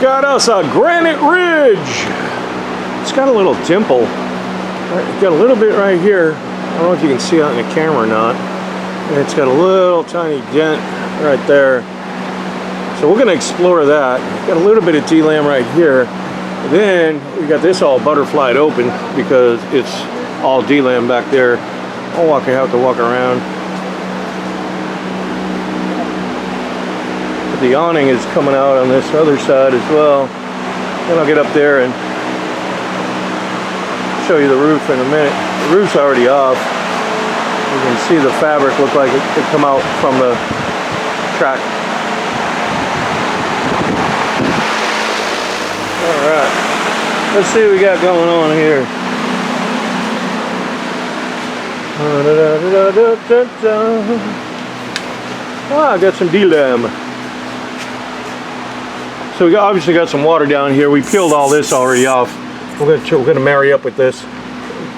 got us a granite ridge. It's got a little dimple. It's got a little bit right here. I don't know if you can see that in the camera or not. And it's got a little tiny dent right there. So we're gonna explore that. Got a little bit of D-lam right here. And then we got this all butterflied open because it's all D-lam back there. I'll have to walk around. But the awning is coming out on this other side as well. Then I'll get up there and show you the roof in a minute. The roof's already off. You can see the fabric look like it could come out from the track. Alright, let's see what we got going on here. I got some D-lam. So we obviously got some water down here. We peeled all this already off. We're gonna marry up with this.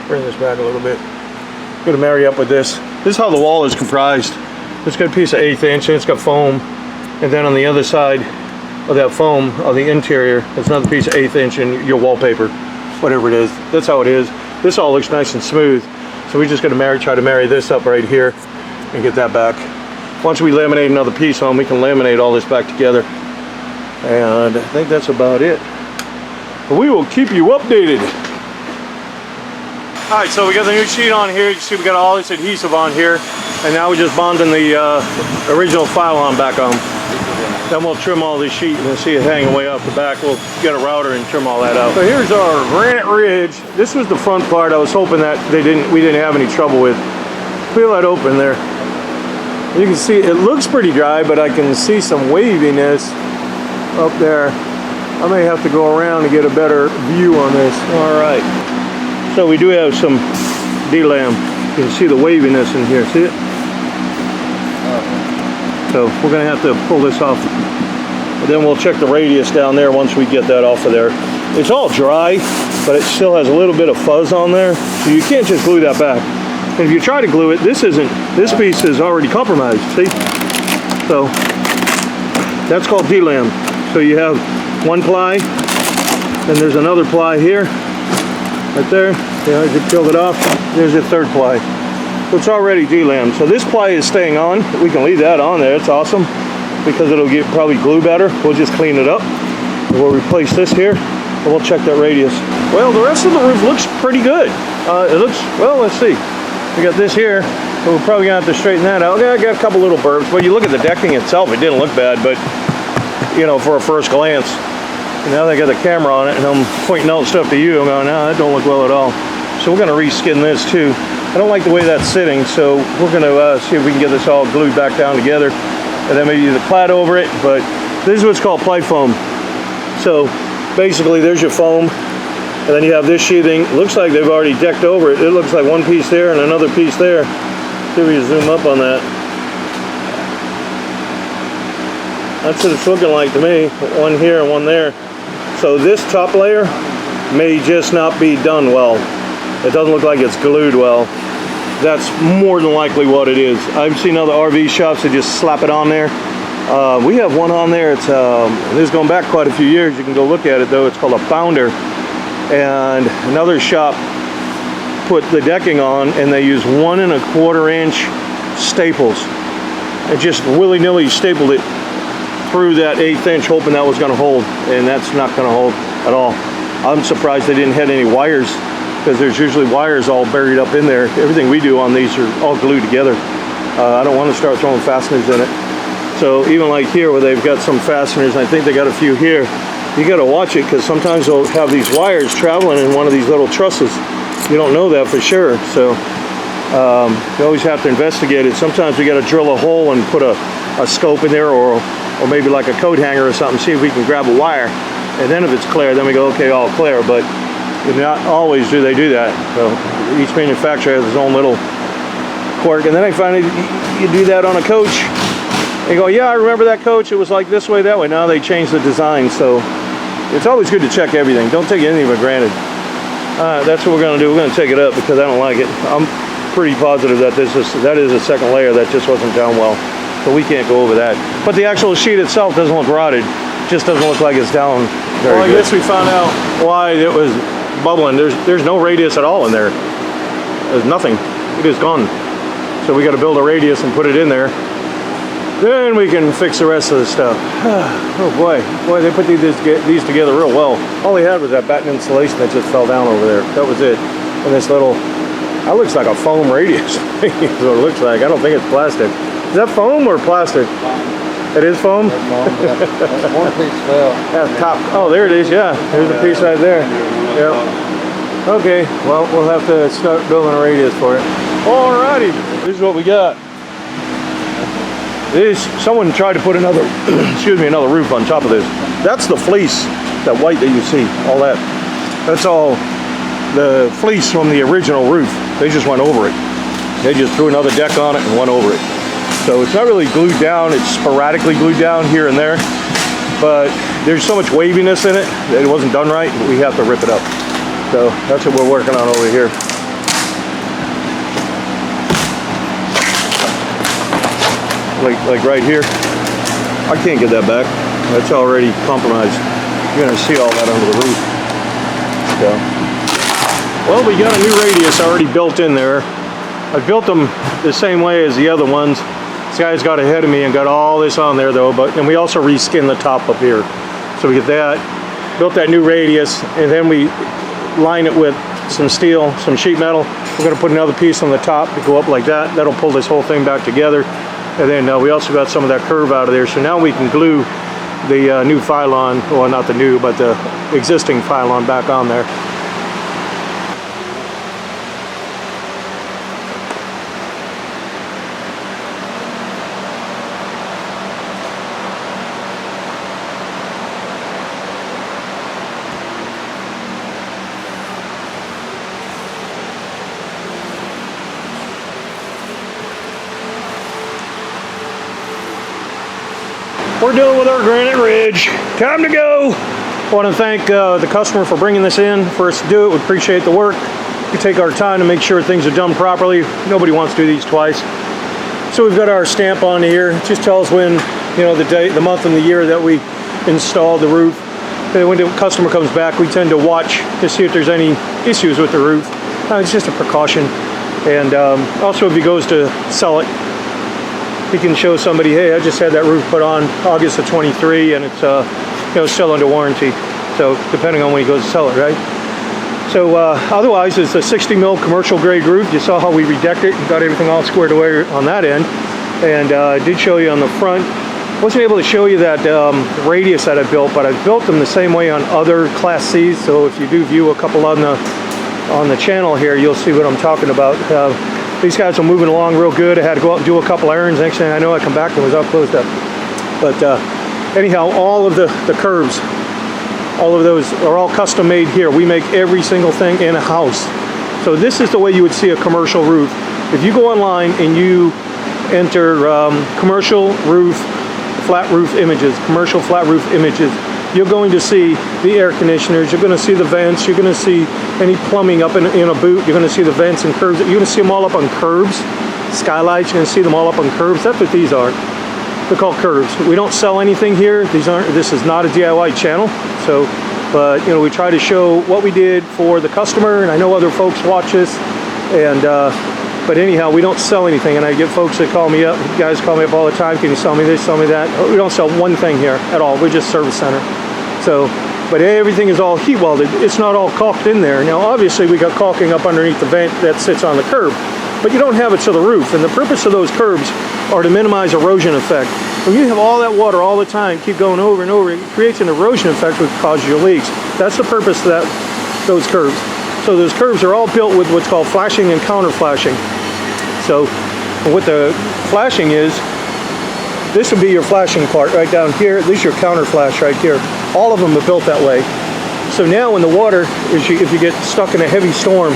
Bring this back a little bit. We're gonna marry up with this. This is how the wall is comprised. It's got a piece of 1/8 inch and it's got foam. And then on the other side of that foam, on the interior, there's another piece of 1/8 inch and your wallpaper, whatever it is. That's how it is. This all looks nice and smooth. So we're just gonna try to marry this up right here and get that back. Once we laminate another piece on, we can laminate all this back together. And I think that's about it. But we will keep you updated. All right, so we got the new sheet on here. You see we got all this adhesive on here. And now we're just bonding the original file on back on. Then we'll trim all this sheet and see it hanging way off the back. We'll get a router and trim all that out. So here's our granite ridge. This was the front part. I was hoping that we didn't have any trouble with. Peel that open there. You can see it looks pretty dry, but I can see some waviness up there. I may have to go around to get a better view on this. All right. So we do have some D-lam. You can see the waviness in here. See it? So we're gonna have to pull this off. But then we'll check the radius down there once we get that off of there. It's all dry, but it still has a little bit of fuzz on there. So you can't just glue that back. And if you try to glue it, this piece is already compromised, see? So that's called D-lam. So you have one ply, then there's another ply here, right there. As you peel it off, there's your third ply. So it's already D-lam. So this ply is staying on. We can leave that on there. It's awesome because it'll get probably glue better. We'll just clean it up. We'll replace this here and we'll check that radius. Well, the rest of the roof looks pretty good. It looks, well, let's see. We got this here. So we're probably gonna have to straighten that out. I got a couple little burbs, but you look at the decking itself, it didn't look bad, but you know, for a first glance. And now they got the camera on it and I'm pointing out stuff to you. I'm going, no, that don't look well at all. So we're gonna reskin this too. I don't like the way that's sitting, so we're gonna see if we can get this all glued back down together and then maybe the clad over it, but this is what's called ply foam. So basically there's your foam and then you have this sheathing. It looks like they've already decked over it. It looks like one piece there and another piece there. See if we can zoom up on that. That's what it's looking like to me. One here and one there. So this top layer may just not be done well. It doesn't look like it's glued well. That's more than likely what it is. I've seen other RV shops that just slap it on there. We have one on there. It's this is going back quite a few years. You can go look at it though. It's called a Founder. And another shop put the decking on and they use 1 1/4 inch staples and just willy-nilly stapled it through that 1/8 inch hoping that was going to hold, and that's not going to hold at all. I'm surprised they didn't hit any wires because there's usually wires all buried up in there. Everything we do on these are all glued together. I don't want to start throwing fasteners in it. So even like here where they've got some fasteners, I think they got a few here, you got to watch it because sometimes they'll have these wires traveling in one of these little trusses. You don't know that for sure, so you always have to investigate it. Sometimes we got to drill a hole and put a scope in there or maybe like a coat hanger or something, see if we can grab a wire. And then if it's clear, then we go, okay, all clear. But not always do they do that. So each manufacturer has his own little quirk. And then I find you do that on a coach. They go, yeah, I remember that coach. It was like this way, that way. Now they changed the design. So it's always good to check everything. Don't take anything for granted. That's what we're going to do. We're going to take it up because I don't like it. I'm pretty positive that that is a second layer that just wasn't done well. So we can't go over that. But the actual sheet itself doesn't look rotted. just doesn't look like it's down very good. I guess we found out why it was bubbling. There's no radius at all in there. There's nothing. It is gone. So we got to build a radius and put it in there. Then we can fix the rest of the stuff. Oh boy, they put these together real well. All they had was that batten insulation that just fell down over there. That was it. And this little, that looks like a foam radius. That's what it looks like. I don't think it's plastic. Is that foam or plastic? It is foam? One piece fell. That's top. Oh, there it is, yeah. There's a piece right there. Yep. Okay, well, we'll have to start building a radius for it. Alrighty, this is what we got. Someone tried to put another, another roof on top of this. That's the fleece, that white that you see, all that. That's all the fleece from the original roof. They just went over it. They just threw another deck on it and went over it. So it's not really glued down, it's sporadically glued down here and there, but there's so much waviness in it that it wasn't done right, we have to rip it up. So that's what we're working on over here. Like right here, I can't get that back. That's already compromised. You're gonna see all that under the roof. So, well, we got a new radius already built in there. I built them the same way as the other ones. This guy's got ahead of me and got all this on there though, and we also reskinned the top up here. So we get that, built that new radius, and then we line it with some steel, some sheet metal. We're gonna put another piece on the top to go up like that. That'll pull this whole thing back together. And then we also got some of that curve out of there. So now we can glue the new Phylon, well not the new, but the existing Phylon back on there. We're done with our granite ridge. Time to go. I want to thank the customer for bringing this in for us to do it. We appreciate the work. We take our time to make sure things are done properly. Nobody wants to do these twice. So we've got our stamp on here. It just tells when, the day, the month, and the year that we installed the roof. And when the customer comes back, we tend to watch to see if there's any issues with the roof. It's just a precaution. And also, if he goes to sell it, he can show somebody, hey, I just had that roof put on August of 23 and it's still under warranty. So depending on when he goes to sell it, right? So otherwise it's a 60 mil commercial grade roof. You saw how we redecked it and got everything all squared away on that end. And I did show you on the front. Wasn't able to show you that radius that I built, but I built them the same way on other Class C's. So if you do view a couple on the channel here, you'll see what I'm talking about. These guys are moving along real good. I had to go out and do a couple errands. Next thing I know, I come back and it was all closed up. But anyhow, all of the curves, all of those are all custom made here. We make every single thing in a house. So this is the way you would see a commercial roof. If you go online and you enter commercial roof, flat roof images, commercial flat roof images, you're going to see the air conditioners, you're going to see the vents, you're going to see any plumbing up in a boot, you're going to see the vents and curves, you're going to see them all up on curves, skylights, you're going to see them all up on curves. That's what these are. They're called curves. We don't sell anything here. This is not a DIY channel. So, but we try to show what we did for the customer, and I know other folks watch this, and but anyhow, we don't sell anything, and I get folks that call me up, guys call me up all the time, can you sell me this, sell me that? We don't sell one thing here at all. We're just service center. So, but everything is all heat welded. It's not all caulked in there. Now, obviously, we got caulking up underneath the vent that sits on the curb, but you don't have it to the roof. And the purpose of those curbs are to minimize erosion effect. When you have all that water all the time, keep going over and over, it creates an erosion effect which causes your leaks. That's the purpose of those curbs. So those curves are all built with what's called flashing and counter flashing. So what the flashing is, this would be your flashing part right down here. This is your counter flash right here. All of them are built that way. So now when the water, if you get stuck in a heavy storm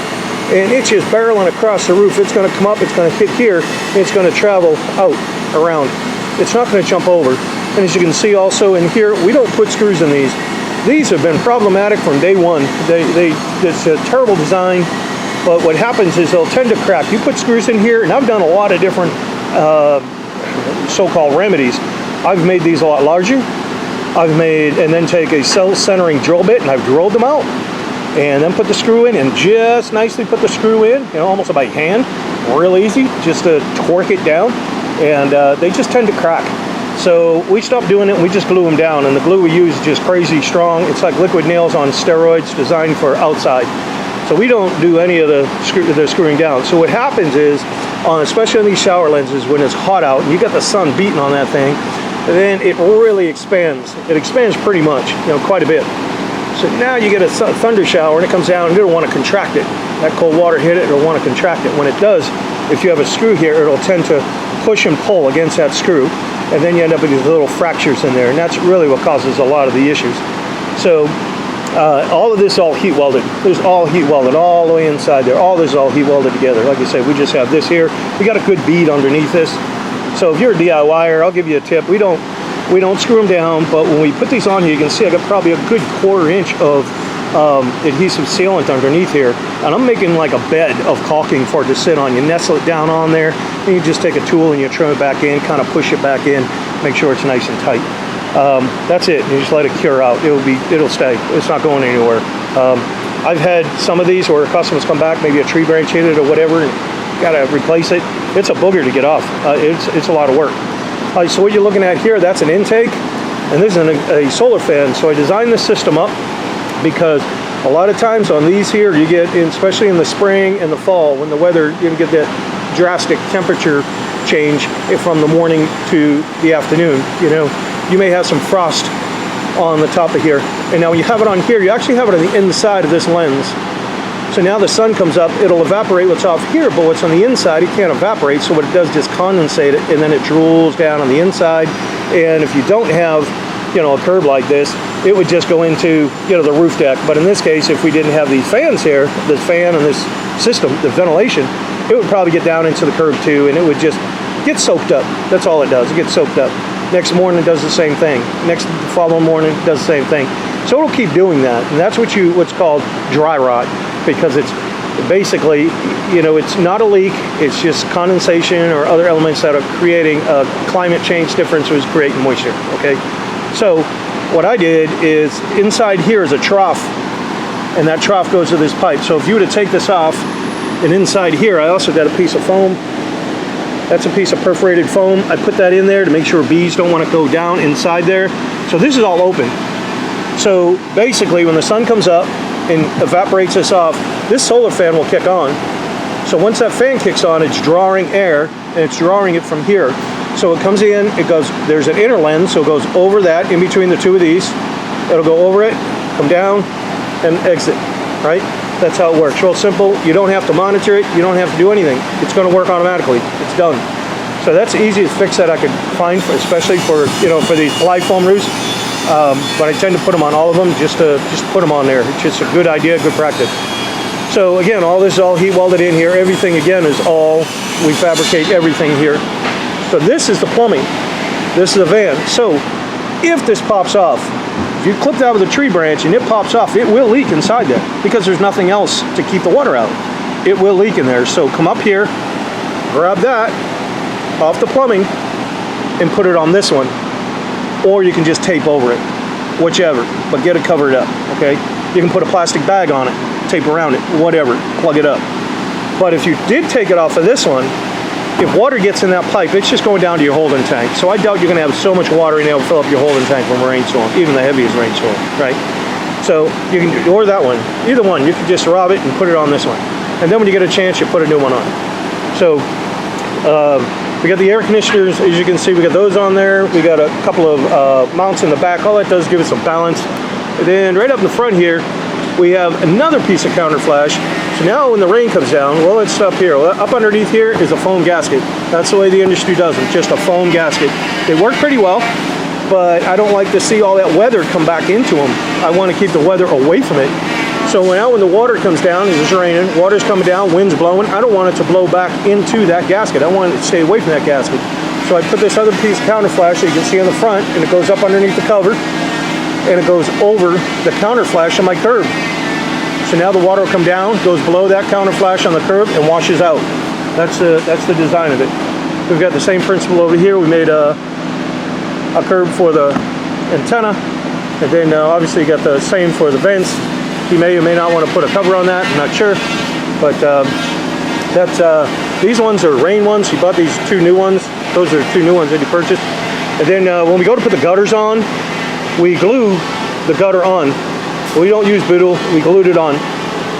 and it's just barreling across the roof, it's going to come up, it's going to hit here, and it's going to travel out, around. It's not going to jump over. And as you can see also in here, we don't put screws in these. These have been problematic from day one. It's a terrible design, but what happens is they'll tend to crack. You put screws in here, and I've done a lot of different so-called remedies. I've made these a lot larger. I've made, and then take a self-centering drill bit and I've drilled them out, and then put the screw in and just nicely put the screw in, you know, almost by hand, real easy, just to torque it down, and they just tend to crack. So we stopped doing it and we just glue them down, and the glue we use is just crazy strong. It's like liquid nails on steroids, designed for outside. So we don't do any of the screwing down. So what happens is, especially on these shower lenses, when it's hot out and you got the sun beating on that thing, then it really expands. It expands pretty much, you know, quite a bit. So now you get a thunder shower and it comes down and it'll want to contract it. That cold water hit it, it'll want to contract it. When it does, if you have a screw here, it'll tend to push and pull against that screw, and then you end up with these little fractures in there, and that's really what causes a lot of the issues. So all of this is all heat welded. This is all heat welded all the way inside there. All this is all heat welded together. Like I said, we just have this here. We got a good bead underneath this. So if you're a DIYer, I'll give you a tip. We don't screw them down, but when we put these on here, you can see I got probably a good 1/4 inch of adhesive sealant underneath here, and I'm making like a bed of caulking for it to sit on. You nestle it down on there, and you just take a tool and you trim it back in, kind of push it back in, make sure it's nice and tight. That's it. You just let it cure out. It'll stay. It's not going anywhere. I've had some of these where customers come back, maybe a tree branch hit it or whatever, and got to replace it. It's a booger to get off. It's a lot of work. So what you're looking at here, that's an intake, and this is a solar fan. So I designed this system up because a lot of times on these here, you get, especially in the spring and the fall, when the weather, you get that drastic temperature change from the morning to the afternoon. You know, you may have some frost on the top of here, and now when you have it on here, you actually have it on the inside of this lens. So now the sun comes up, it'll evaporate what's off here, but what's on the inside, it can't evaporate, so what it does is just condensate it, and then it drools down on the inside. And if you don't have, you know, a curb like this, it would just go into, you know, the roof deck. But in this case, if we didn't have these fans here, this fan and this system, the ventilation, it would probably get down into the curb too, and it would just get soaked up. That's all it does, it gets soaked up. Next morning it does the same thing. Next following morning it does the same thing. So it'll keep doing that, and that's what's called dry rot, because it's basically, you know, it's not a leak, it's just condensation or other elements that are creating a climate change difference, which is creating moisture, okay? So what I did is, inside here is a trough, and that trough goes to this pipe. So if you were to take this off, and inside here I also got a piece of foam. That's a piece of perforated foam. I put that in there to make sure bees don't want to go down inside there. So this is all open. So basically when the sun comes up and evaporates this off, this solar fan will kick on. So once that fan kicks on, it's drawing air, and it's drawing it from here. So it comes in, it goes, there's an inner lens, so it goes over that, in between the two of these. It'll go over it, come down, and exit, right? That's how it works. Real simple. You don't have to monitor it. You don't have to do anything. It's going to work automatically. It's done. So that's the easiest fix that I could find, especially for, you know, for these live foam roofs. But I tend to put them on all of them, just put them on there. It's just a good idea, good practice. So again, all this is all heat welded in here. Everything again is all, we fabricate everything here. So this is the plumbing. This is the van. So if this pops off, if you clip that with a tree branch and it pops off, it will leak inside there because there's nothing else to keep the water out. It will leak in there. So come up here, grab that off the plumbing and put it on this one. Or you can just tape over it, whichever, but get it covered up, okay? You can put a plastic bag on it, tape around it, whatever, plug it up. But if you did take it off of this one, if water gets in that pipe, it's just going down to your holding tank. So I doubt you're gonna have so much water in there to fill up your holding tank from a rainstorm, even the heaviest rainstorm, right? So you can, or that one, either one, you can just rob it and put it on this one. And then when you get a chance, you put a new one on. So we got the air conditioners, as you can see, we got those on there. We got a couple of mounts in the back. All that does is give it some balance. And then right up in the front here, we have another piece of counter flash. So now when the rain comes down, well, let's stop here. Up underneath here is a foam gasket. That's the way the industry does it, just a foam gasket. They work pretty well, but I don't like to see all that weather come back into them. I want to keep the weather away from it. So when the water comes down, it's raining, water's coming down, wind's blowing, I don't want it to blow back into that gasket. I want it to stay away from that gasket. So I put this other piece of counter flash that you can see on the front, and it goes up underneath the cover, and it goes over the counter flash on my curb. So now the water will come down, goes below that counter flash on the curb, and washes out. That's the design of it. We've got the same principle over here. We made a curb for the antenna. And then obviously you got the same for the vents. You may or may not want to put a cover on that, I'm not sure. But these ones are rain ones. He bought these 2 new ones. Those are 2 new ones that he purchased. And then when we go to put the gutters on, we glue the gutter on. We don't use boodle, we glued it on.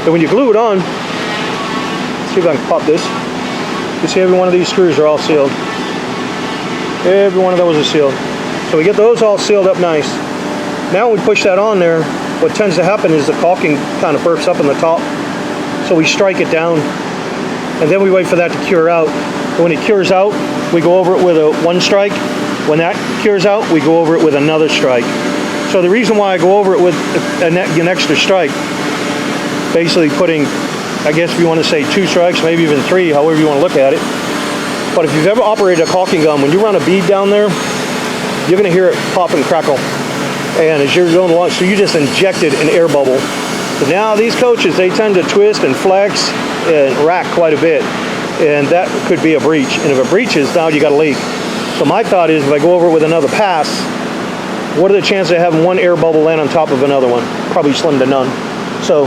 And when you glue it on, let's see if I can pop this. You see every one of these screws are all sealed. Every one of those are sealed. So we get those all sealed up nice. Now when we push that on there, what tends to happen is the caulking kind of bursts up in the top. So we strike it down, and then we wait for that to cure out. And when it cures out, we go over it with a 1 strike. When that cures out, we go over it with another strike. So the reason why I go over it with an extra strike, basically putting, I guess if you want to say 2 strikes, maybe even 3, however you want to look at it. But if you've ever operated a caulking gun, when you run a bead down there, you're going to hear it pop and crackle. And as you're going along, so you just injected an air bubble. So now these coaches, they tend to twist and flex and rack quite a bit. And that could be a breach. And if it breaches, now you got a leak. So my thought is, if I go over it with another pass, what are the chances of having 1 air bubble land on top of another one? Probably slim to none. So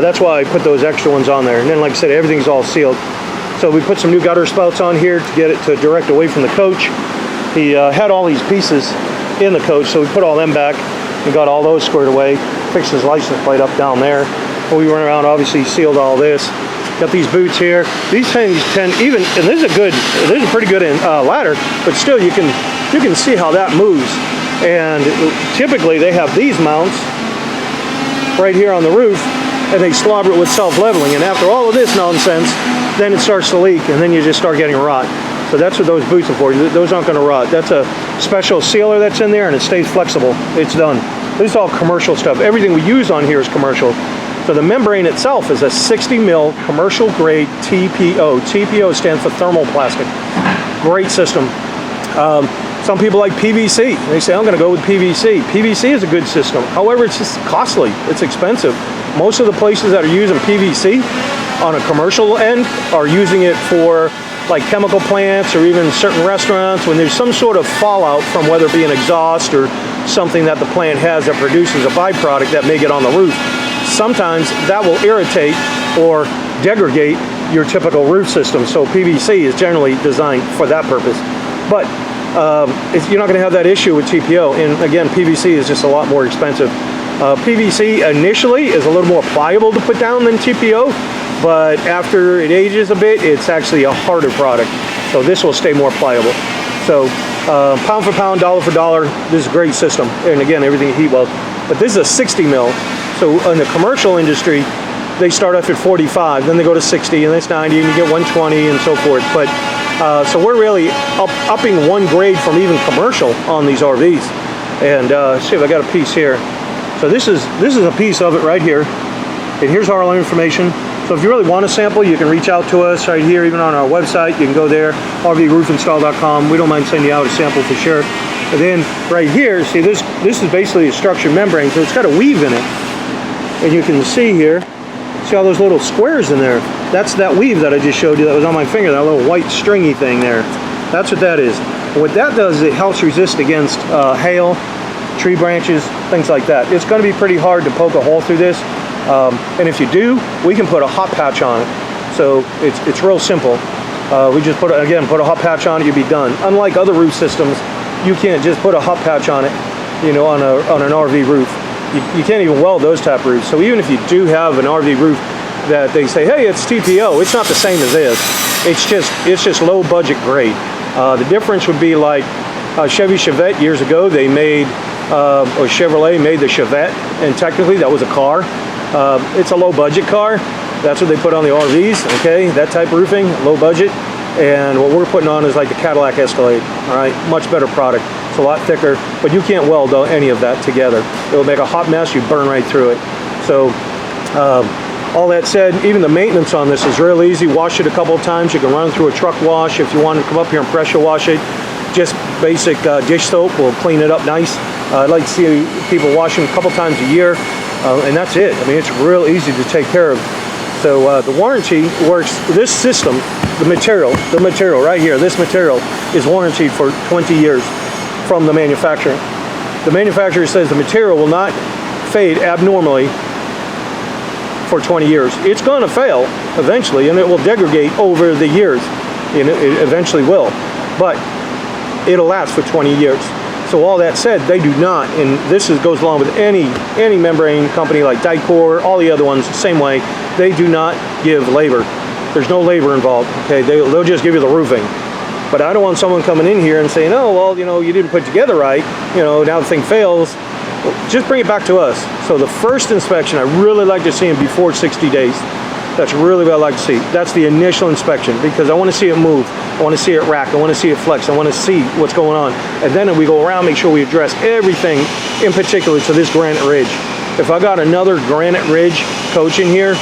that's why I put those extra ones on there. And then, like I said, everything's all sealed. So we put some new gutter spouts on here to get it to direct away from the coach. He had all these pieces in the coach, so we put all them back and got all those squared away. Fixed his license plate up down there. And we went around, obviously sealed all this. Got these boots here. These things tend even, and this is a pretty good ladder, but still you can see how that moves. And typically they have these mounts right here on the roof, and they slobber it with self-leveling. And after all of this nonsense, then it starts to leak, and then you just start getting rot. So that's what those boots are for. Those aren't going to rot. That's a special sealer that's in there, and it stays flexible. It's done. This is all commercial stuff. Everything we use on here is commercial. So the membrane itself is a 60 mil commercial grade TPO. TPO stands for thermoplastic. Great system. Some people like PVC. They say, I'm going to go with PVC. PVC is a good system. However, it's just costly. It's expensive. Most of the places that are using PVC on a commercial end are using it for like chemical plants or even certain restaurants when there's some sort of fallout from whether it be an exhaust or something that the plant has that produces a byproduct that may get on the roof. Sometimes that will irritate or degrade your typical roof system. So PVC is generally designed for that purpose. But you're not going to have that issue with TPO. And again, PVC is just a lot more expensive. PVC initially is a little more pliable to put down than TPO, but after it ages a bit, it's actually a harder product. So this will stay more pliable. So pound for pound, dollar for dollar, this is a great system. And again, everything heat weld. But this is a 60 mil. So in the commercial industry, they start off at 45, then they go to 60, and that's 90, and you get 120 and so forth. But so we're really upping 1 grade from even commercial on these RVs. And see if I got a piece here. So this is a piece of it right here. And here's all our information. So if you really want a sample, you can reach out to us right here, even on our website. You can go there, rvroofinstall.com. We don't mind sending you out a sample for sure. And then right here, see this is basically a structured membrane, so it's got a weave in it. And you can see here, see all those little squares in there? That's that weave that I just showed you that was on my finger, that little white stringy thing there. That's what that is. And what that does is it helps resist against hail, tree branches, things like that. It's going to be pretty hard to poke a hole through this. And if you do, we can put a hot patch on it. So it's real simple. We just put a hot patch on it, you'll be done. Unlike other roof systems, you can't just put a hot patch on it, you know, on an RV roof. You can't even weld those type roofs. So even if you do have an RV roof that they say, hey, it's TPO, it's not the same as this. It's just low budget grade. The difference would be like Chevy Chevette years ago, they made, or Chevrolet made the Chevette, and technically that was a car. It's a low budget car. That's what they put on the RVs, okay? That type of roofing, low budget. And what we're putting on is like the Cadillac Escalade, all right? Much better product. It's a lot thicker, but you can't weld any of that together. It'll make a hot mess, you burn right through it. So all that said, even the maintenance on this is real easy. Wash it a couple of times. You can run through a truck wash. If you want to come up here and pressure wash it, just basic dish soap will clean it up nice. I'd like to see people wash them a couple times a year, and that's it. I mean, it's real easy to take care of. So the warranty works, this system, the material right here, this material is warranted for 20 years from the manufacturer. the manufacturer says the material will not fade abnormally for 20 years. It's going to fail eventually, and it will degrade over the years. It eventually will, but it'll last for 20 years. So all that said, they do not, and this goes along with any membrane company like Jayco, all the other ones, same way. They do not give labor. There's no labor involved. Okay, they'll just give you the roofing. But I don't want someone coming in here and saying, oh, well, you didn't put it together right. Now the thing fails. Well, just bring it back to us. So the first inspection, I really like to see them before 60 days. That's really what I like to see. That's the initial inspection, because I want to see it move. I want to see it rack. I want to see it flex. I want to see what's going on. And then we go around, make sure we address everything, in particular to this granite ridge. If I got another granite ridge coach in here,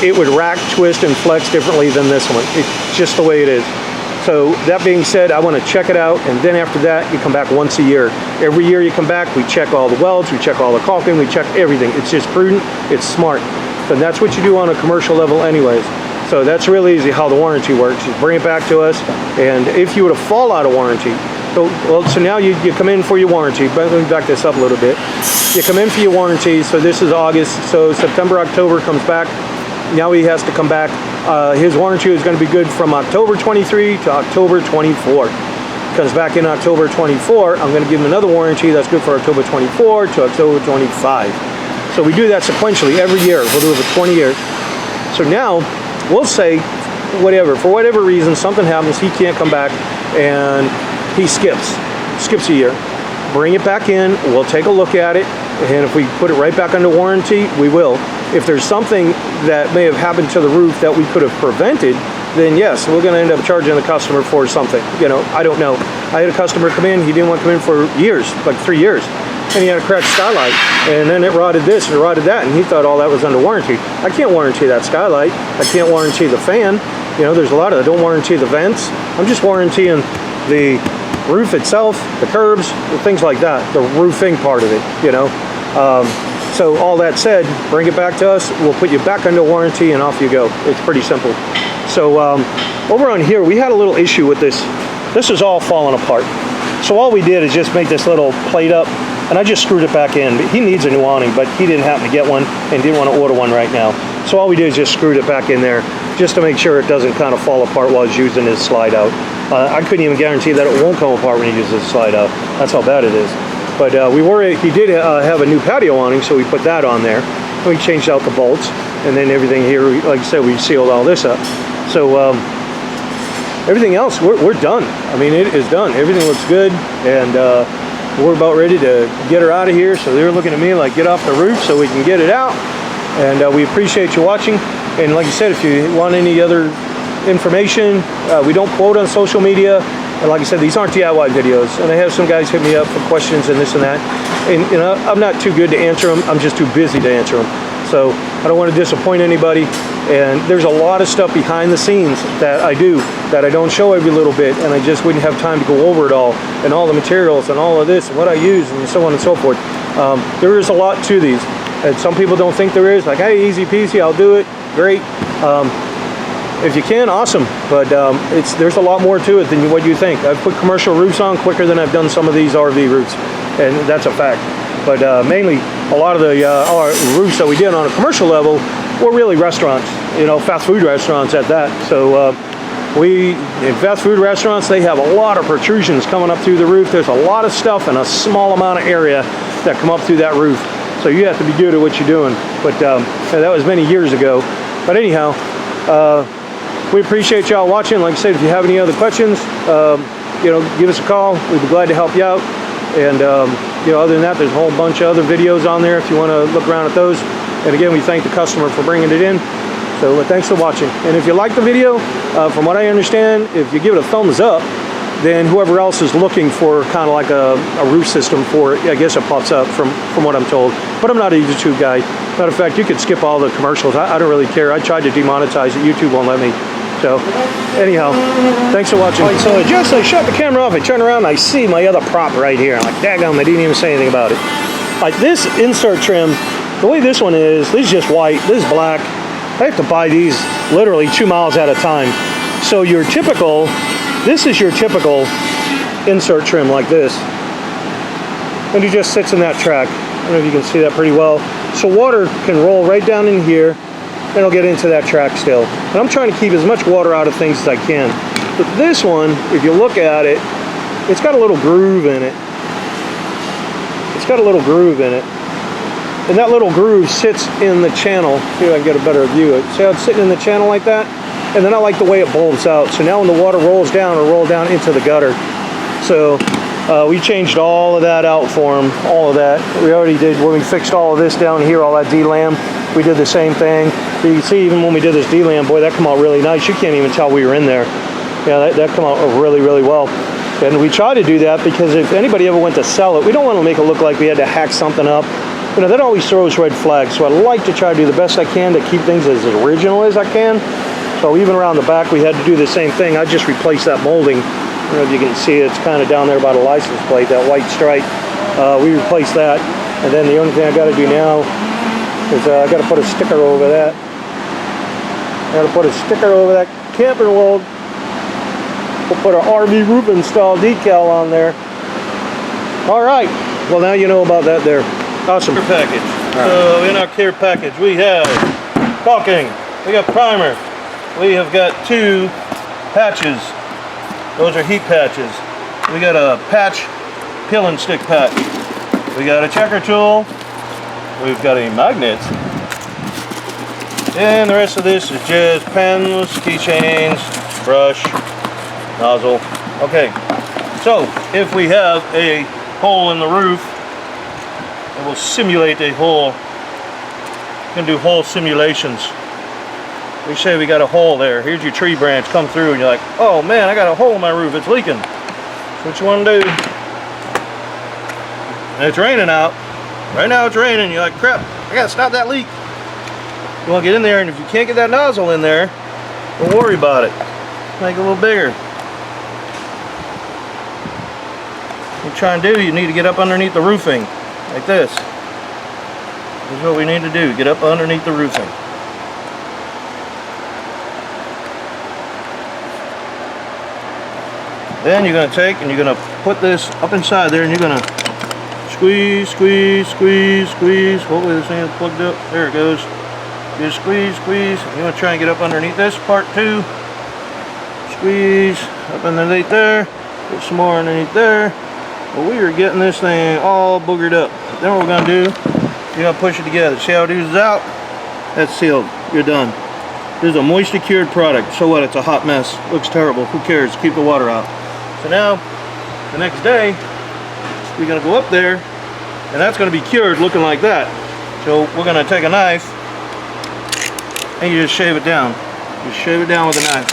it would rack, twist, and flex differently than this one. It's just the way it is. So that being said, I want to check it out, and then after that, you come back once a year. Every year you come back, we check all the welds, we check all the caulking, we check everything. It's just prudent, it's smart. And that's what you do on a commercial level anyways. So that's really easy how the warranty works. You bring it back to us, and if you were to fall out of warranty, so now you come in for your warranty. But let me back this up a little bit. You come in for your warranty, so this is August, so September, October comes back. Now he has to come back. His warranty is going to be good from October 23 to October 24. Comes back in October 24, I'm going to give him another warranty that's good for October 24 to October 25. So we do that sequentially every year. We'll do it for 20 years. So now we'll say for whatever reason, something happens, he can't come back, and he skips a year. Bring it back in, we'll take a look at it, and if we put it right back under warranty, we will. If there's something that may have happened to the roof that we could have prevented, then yes, we're going to end up charging the customer for something. I don't know. I had a customer come in, he didn't want to come in for years, like 3 years. And he had a cracked skylight, and then it rotted this and it rotted that, and he thought all that was under warranty. I can't warranty that skylight. I can't warranty the fan. There's a lot of, I don't warranty the vents. I'm just warrantying the roof itself, the curbs, things like that, the roofing part of it, So all that said, bring it back to us. We'll put you back under warranty, and off you go. It's pretty simple. So over on here, we had a little issue with this. This is all falling apart. So all we did is just make this little plate up, and I just screwed it back in. He needs a new awning, but he didn't happen to get one and didn't want to order one right now. So all we did is just screwed it back in there, just to make sure it doesn't kind of fall apart while he's using his slide out. I couldn't even guarantee that it won't come apart when he uses his slide out. That's how bad it is. But he did have a new patio awning, so we put that on there. We changed out the bolts, and then everything here, like I said, we sealed all this up. So everything else, we're done. I mean, it is done. Everything looks good, and we're about ready to get her out of here. So they're looking at me like, get off the roof so we can get it out. And we appreciate you watching. And like I said, if you want any other information, we don't quote on social media. And like I said, these aren't DIY videos. And I have some guys hit me up for questions and this and that. And I'm not too good to answer them. I'm just too busy to answer them. So I don't want to disappoint anybody. And there's a lot of stuff behind the scenes that I do that I don't show every little bit, and I just wouldn't have time to go over it all, and all the materials and all of this and what I use and so on and so forth. There is a lot to these, and some people don't think there is. Like, hey, easy peasy, I'll do it. Great. If you can, awesome. But there's a lot more to it than what you think. I've put commercial roofs on quicker than I've done some of these RV roofs, and that's a fact. But mainly, a lot of the roofs that we did on a commercial level were really restaurants, fast food restaurants at that. So in fast food restaurants, they have a lot of protrusions coming up through the roof. There's a lot of stuff in a small amount of area that come up through that roof. So you have to be good at what you're doing. But that was many years ago. But anyhow, we appreciate y'all watching. Like I said, if you have any other questions, give us a call. We'd be glad to help you out. And other than that, there's a whole bunch of other videos on there if you want to look around at those. And again, we thank the customer for bringing it in. So thanks for watching. And if you like the video, from what I understand, if you give it a thumbs up, then whoever else is looking for kind of like a roof system for it, I guess it pops up from what I'm told. But I'm not a YouTube guy. Matter of fact, you could skip all the commercials. I don't really care. I tried to demonetize it. YouTube won't let me. So anyhow, thanks for watching. All right, so I shut the camera off. I turn around and I see my other prop right here. I'm like, daggum, I didn't even say anything about it. Like this insert trim, the way this one is, this is just white, this is black. I have to buy these literally 2 miles at a time. So this is your typical insert trim like this. and he just sits in that track. I don't know if you can see that pretty well. So water can roll right down in here, and it'll get into that track still. And I'm trying to keep as much water out of things as I can. But this one, if you look at it, it's got a little groove in it. It's got a little groove in it. And that little groove sits in the channel. See if I can get a better view. See how it's sitting in the channel like that? And then I like the way it bulbs out. So now when the water rolls down, it'll roll down into the gutter. So we changed all of that out for him, all of that. We already did, when we fixed all of this down here, all that D-lam, we did the same thing. So you can see even when we did this D-lam, boy, that come out really nice. You can't even tell we were in there. Yeah, that come out really, really well. And we try to do that because if anybody ever went to sell it, we don't want to make it look like we had to hack something up. You know, that always throws red flags. So I like to try to do the best I can to keep things as original as I can. So even around the back, we had to do the same thing. I just replaced that molding. I don't know if you can see it, it's kind of down there by the license plate, that white stripe. We replaced that. And then the only thing I got to do now is I got to put a sticker over that. I got to put a sticker over that camper load. We'll put our RV roof install decal on there. All right. Well, now you know about that there. Awesome. Care package. So in our care package, we have caulking. We got primer. We have got 2 patches. Those are heat patches. We got a patch peel and stick patch. We got a checker tool. We've got a magnet. And the rest of this is just pens, keychains, brush, nozzle. Okay, so if we have a hole in the roof, it will simulate a hole. You can do hole simulations. We say we got a hole there. Here's your tree branch come through and you're like, oh man, I got a hole in my roof, it's leaking. So what you want to do, and it's raining out. Right now it's raining, you're like, crap, I gotta stop that leak. You want to get in there, and if you can't get that nozzle in there, don't worry about it. Make it a little bigger. What you're trying to do, you need to get up underneath the roofing, like this. This is what we need to do, get up underneath the roofing. Then you're going to take and you're going to put this up inside there, and you're going to squeeze, squeeze, squeeze, squeeze. Hopefully this thing is plugged up. There it goes. Just squeeze, squeeze. You want to try and get up underneath this part too. Squeeze up underneath there. Put some more underneath there. Well, we are getting this thing all boogered up. Then what we're going to do, you're going to push it together. See how it oozes out? That's sealed. You're done. This is a moisture cured product. So what? It's a hot mess. Looks terrible. Who cares? Keep the water out. So now, the next day, we're going to go up there, and that's going to be cured looking like that. So we're going to take a knife, and you just shave it down. Just shave it down with a knife.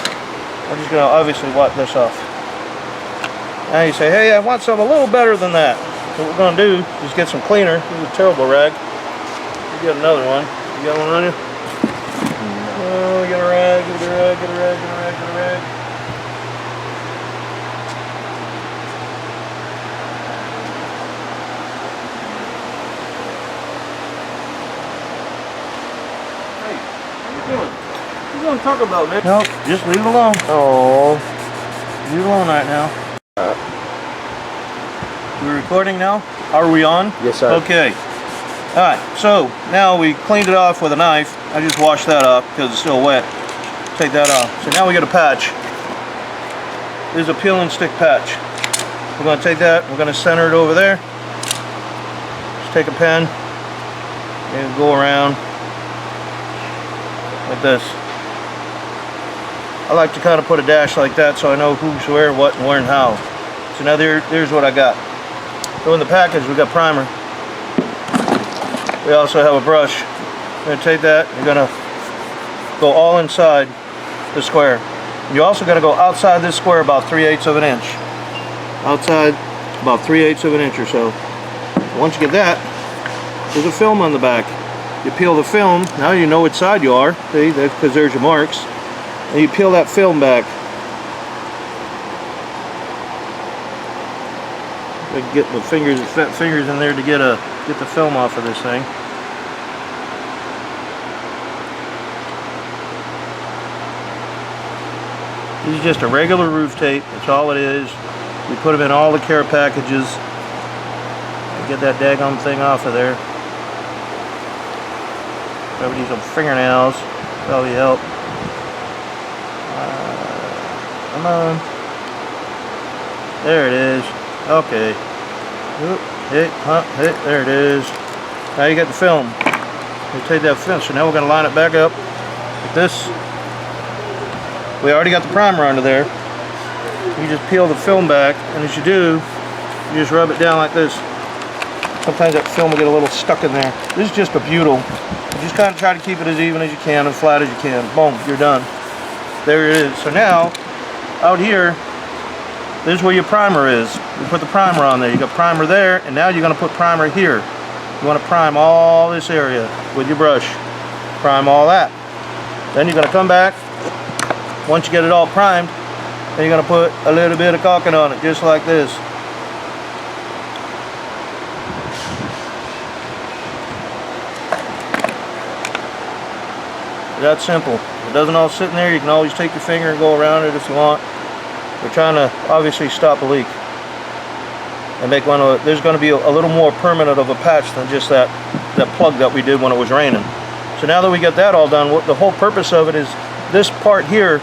I'm just going to obviously wipe this off. Now you say, hey, I want something a little better than that. So what we're going to do is get some cleaner. This is a terrible rag. You got another one. You got one on you? Oh, get a rag, get a rag, get a rag, get a rag, get a rag. Hey, how you doing? What you gonna talk about, man? Nope, just leave it alone. Oh, leave it alone right now. We're recording now? Are we on? Yes, sir. Okay. Alright, so now we cleaned it off with a knife. I just washed that off because it's still wet. Take that off. So now we got a patch. This is a peel and stick patch. We're going to take that, we're going to center it over there. Just take a pen and go around like this. I like to kind of put a dash like that so I know who's where, what, and where, and how. So now there's what I got. So in the package we got primer. We also have a brush. You're going to take that, you're going to go all inside the square. You also got to go outside this square about 3/8 of an inch. Outside about 3/8 of an inch or so. Once you get that, there's a film on the back. You peel the film, now you know which side you are, see, that's because there's your marks. And you peel that film back. Get the fingers, fat fingers in there to get the film off of this thing. This is just a regular roof tape. That's all it is. We put them in all the care packages. Get that daggum thing off of there. Probably use some fingernails. Probably help. Come on. There it is. Okay. Oop, hit, there it is. Now you got the film. You take that film. So now we're going to line it back up with this. We already got the primer under there. You just peel the film back, and as you do, you just rub it down like this. Sometimes that film will get a little stuck in there. This is just a butyl. You just kind of try to keep it as even as you can and flat as you can. Boom, you're done. There it is. So now, out here, this is where your primer is. You put the primer on there. You got primer there, and now you're going to put primer here. You want to prime all this area with your brush. Prime all that. Then you're going to come back. Once you get it all primed, then you're going to put a little bit of caulking on it, just like this. That's simple. If it doesn't all sit in there, you can always take your finger and go around it if you want. We're trying to obviously stop a leak and make one of, there's going to be a little more permanent of a patch than just that plug that we did when it was raining. So now that we got that all done, what the whole purpose of it is this part here,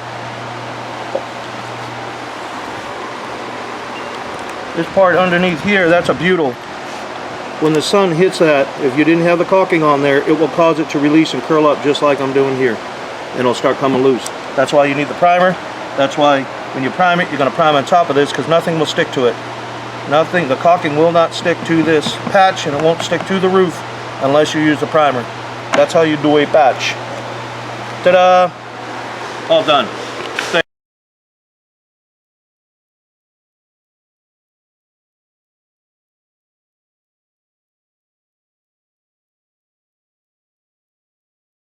this part underneath here, that's a butyl. When the sun hits that, if you didn't have the caulking on there, it will cause it to release and curl up just like I'm doing here. And it'll start coming loose. That's why you need the primer. That's why when you prime it, you're going to prime on top of this because nothing will stick to it. Nothing, the caulking will not stick to this patch and it won't stick to the roof unless you use the primer. That's how you do a patch. Ta-da! All done.